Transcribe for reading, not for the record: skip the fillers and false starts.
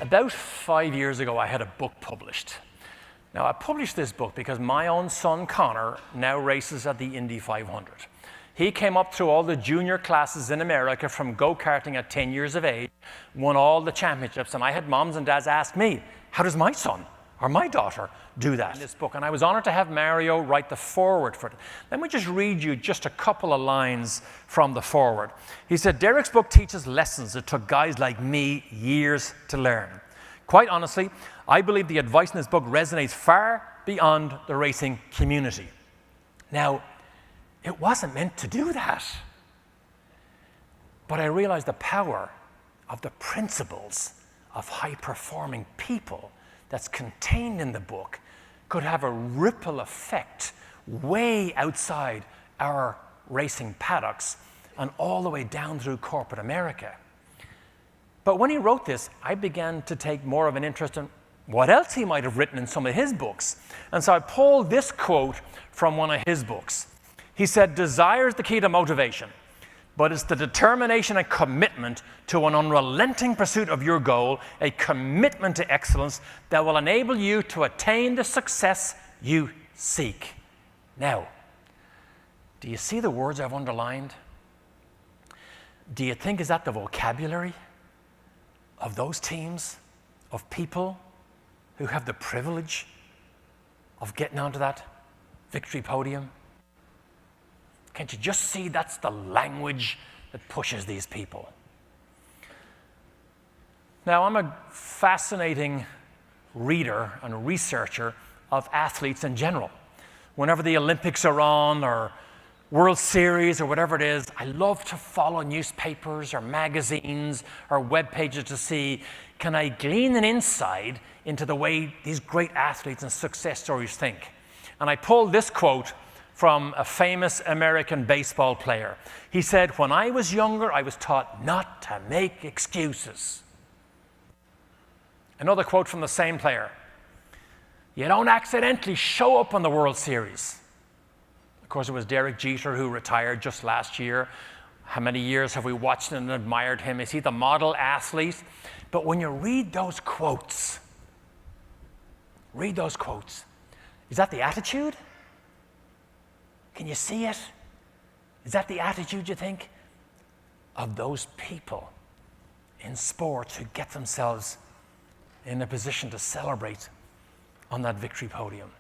About 5 years ago, I had a book published. Now, I published this book because my own son, Connor, now races at the Indy 500. He came up through all the junior classes in America from go-karting at 10 years of age, won all the championships, and I had moms and dads ask me, how does my son or my daughter do that in this book? And I was honored to have Mario write the foreword for it. Let me just read you just a couple of lines from the foreword. He said, Derek's book teaches lessons it took guys like me years to learn. Quite honestly, I believe the advice in this book resonates far beyond the racing community. Now, it wasn't meant to do that. But I realized the power of the principles of high-performing people that's contained in the book could have a ripple effect way outside our racing paddocks and all the way down through corporate America. But when he wrote this, I began to take more of an interest in what else he might have written in some of his books. And so I pulled this quote from one of his books. He said, desire is the key to motivation, but it's the determination and commitment to an unrelenting pursuit of your goal, a commitment to excellence that will enable you to attain the success you seek. Now, do you see the words I've underlined? Do you think, is that the vocabulary of those teams, of people who have the privilege of getting onto that victory podium? Can't you just see that's the language that pushes these people? Now, I'm a fascinating reader and researcher of athletes in general. Whenever the Olympics are on or World Series or whatever it is, I love to follow newspapers or magazines or web pages to see, can I glean an insight into the way these great athletes and success stories think? And I pulled this quote from a famous American baseball player. He said, when I was younger, I was taught not to make excuses. Another quote from the same player, you don't accidentally show up on the World Series. Of course, it was Derek Jeter who retired just last year. How many years have we watched and admired him? Is he the model athlete? But when you read those quotes, is that the attitude? Can you see it? Is that the attitude, you think, of those people in sports who get themselves in a position to celebrate on that victory podium?